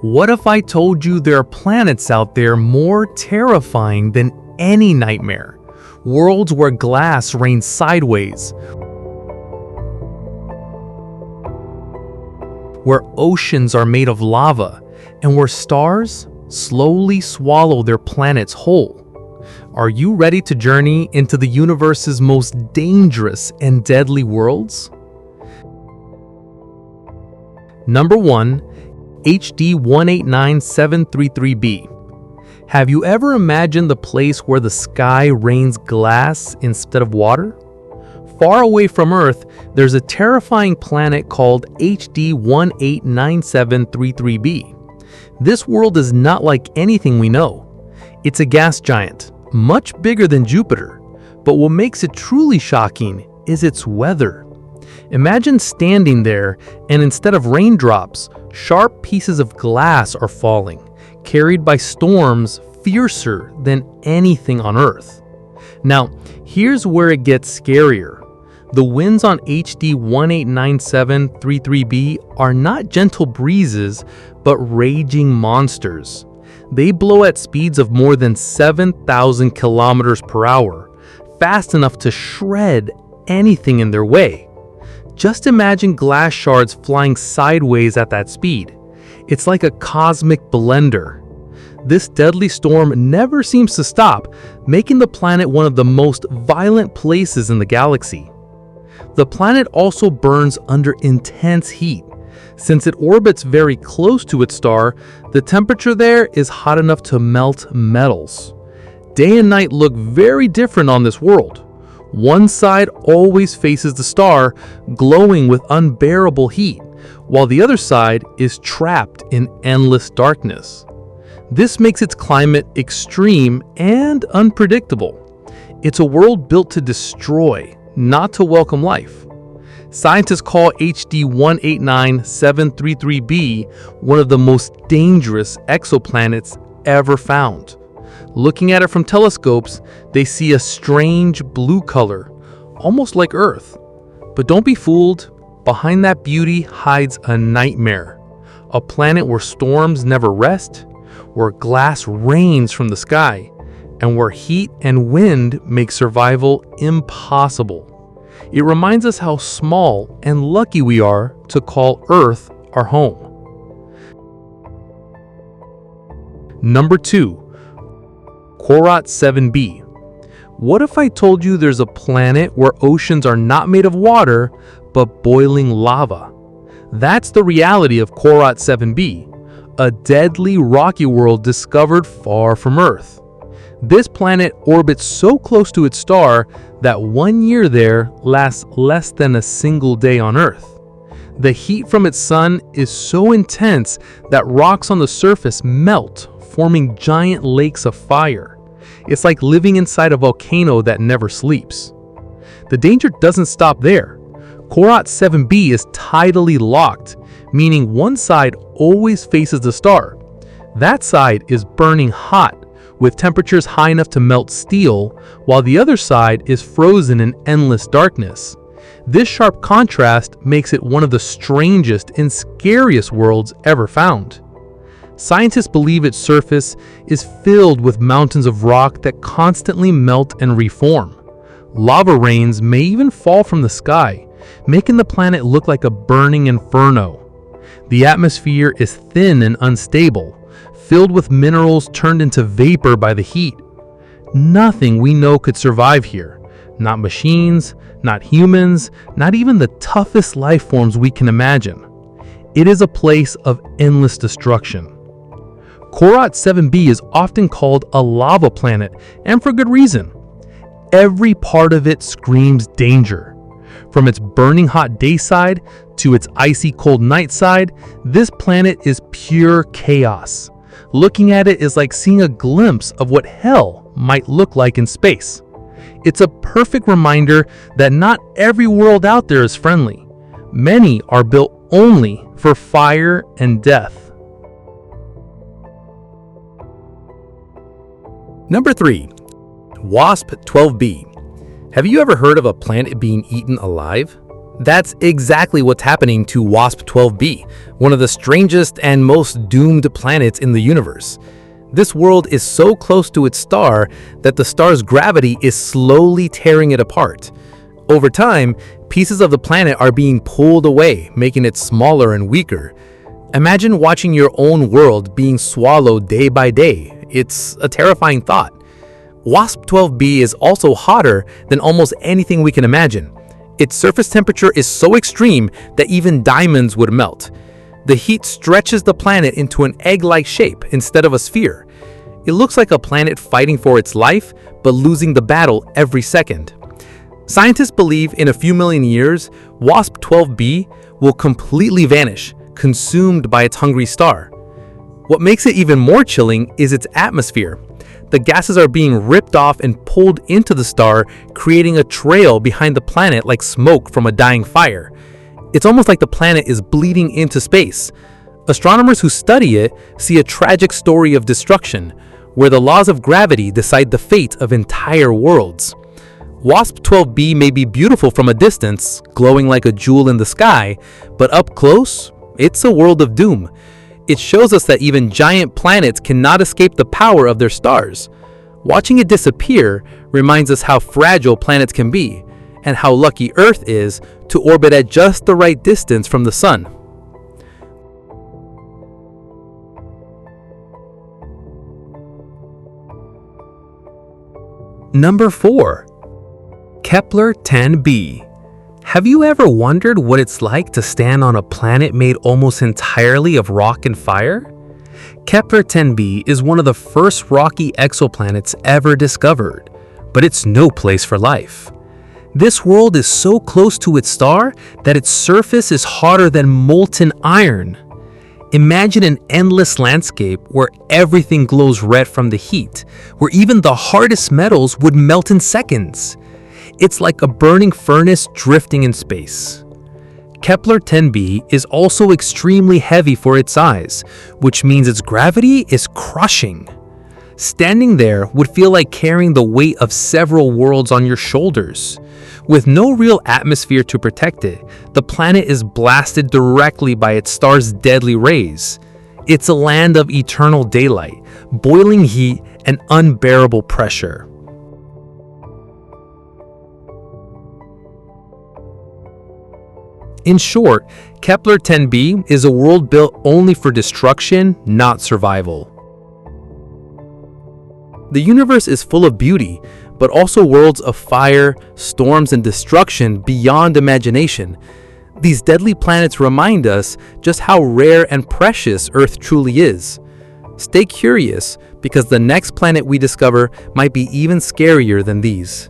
What if I told you there are planets out there more terrifying than any nightmare? Worlds where glass rains sideways, where oceans are made of lava, and where stars slowly swallow their planets whole. Are you ready to journey into the universe's most dangerous and deadly worlds? Number 1. HD 189733b. Have you ever imagined the place where the sky rains glass instead of water? Far away from Earth, there's a terrifying planet called HD 189733b. This world is not like anything we know. It's a gas giant, much bigger than Jupiter. But what makes it truly shocking is its weather. Imagine standing there, and instead of raindrops, sharp pieces of glass are falling, carried by storms fiercer than anything on Earth. Now, here's where it gets scarier. The winds on HD 189733b are not gentle breezes, but raging monsters. They blow at speeds of more than 7,000 kilometers per hour, fast enough to shred anything in their way. Just imagine glass shards flying sideways at that speed. It's like a cosmic blender. This deadly storm never seems to stop, making the planet one of the most violent places in the galaxy. The planet also burns under intense heat. Since it orbits very close to its star, the temperature there is hot enough to melt metals. Day and night look very different on this world. One side always faces the star, glowing with unbearable heat, while the other side is trapped in endless darkness. This makes its climate extreme and unpredictable. It's a world built to destroy, not to welcome life. Scientists call HD 189733b one of the most dangerous exoplanets ever found. Looking at it from telescopes, they see a strange blue color, almost like Earth. But don't be fooled, behind that beauty hides a nightmare. A planet where storms never rest, where glass rains from the sky, and where heat and wind make survival impossible. It reminds us how small and lucky we are to call Earth our home. Number 2. Korat 7b. What if I told you there's a planet where oceans are not made of water, but boiling lava? That's the reality of Korat 7b, a deadly rocky world discovered far from Earth. This planet orbits so close to its star that 1 year there lasts less than a single day on Earth. The heat from its sun is so intense that rocks on the surface melt, forming giant lakes of fire. It's like living inside a volcano that never sleeps. The danger doesn't stop there. Korat 7b is tidally locked, meaning one side always faces the star. That side is burning hot, with temperatures high enough to melt steel, while the other side is frozen in endless darkness. This sharp contrast makes it one of the strangest and scariest worlds ever found. Scientists believe its surface is filled with mountains of rock that constantly melt and reform. Lava rains may even fall from the sky, making the planet look like a burning inferno. The atmosphere is thin and unstable, filled with minerals turned into vapor by the heat. Nothing we know could survive here. Not machines, not humans, not even the toughest life forms we can imagine. It is a place of endless destruction. Korat 7b is often called a lava planet, and for good reason. Every part of it screams danger. From its burning hot day side to its icy cold night side, this planet is pure chaos. Looking at it is like seeing a glimpse of what hell might look like in space. It's a perfect reminder that not every world out there is friendly. Many are built only for fire and death. Number 3. WASP 12b. Have you ever heard of a planet being eaten alive? That's exactly what's happening to WASP-12b, one of the strangest and most doomed planets in the universe. This world is so close to its star that the star's gravity is slowly tearing it apart. Over time, pieces of the planet are being pulled away, making it smaller and weaker. Imagine watching your own world being swallowed day by day. It's a terrifying thought. WASP-12b is also hotter than almost anything we can imagine. Its surface temperature is so extreme that even diamonds would melt. The heat stretches the planet into an egg-like shape instead of a sphere. It looks like a planet fighting for its life, but losing the battle every second. Scientists believe in a few million years, WASP-12b will completely vanish, consumed by its hungry star. What makes it even more chilling is its atmosphere. The gases are being ripped off and pulled into the star, creating a trail behind the planet like smoke from a dying fire. It's almost like the planet is bleeding into space. Astronomers who study it see a tragic story of destruction, where the laws of gravity decide the fate of entire worlds. WASP-12b may be beautiful from a distance, glowing like a jewel in the sky, but up close, it's a world of doom. It shows us that even giant planets cannot escape the power of their stars. Watching it disappear reminds us how fragile planets can be, and how lucky Earth is to orbit at just the right distance from the Sun. Number 4. Kepler-10b. Have you ever wondered what it's like to stand on a planet made almost entirely of rock and fire? Kepler-10b is one of the first rocky exoplanets ever discovered, but it's no place for life. This world is so close to its star that its surface is hotter than molten iron. Imagine an endless landscape where everything glows red from the heat, where even the hardest metals would melt in seconds. It's like a burning furnace drifting in space. Kepler-10b is also extremely heavy for its size, which means its gravity is crushing. Standing there would feel like carrying the weight of several worlds on your shoulders. With no real atmosphere to protect it, the planet is blasted directly by its star's deadly rays. It's a land of eternal daylight, boiling heat, and unbearable pressure. In short, Kepler-10b is a world built only for destruction, not survival. The universe is full of beauty, but also worlds of fire, storms, and destruction beyond imagination. These deadly planets remind us just how rare and precious Earth truly is. Stay curious, because the next planet we discover might be even scarier than these.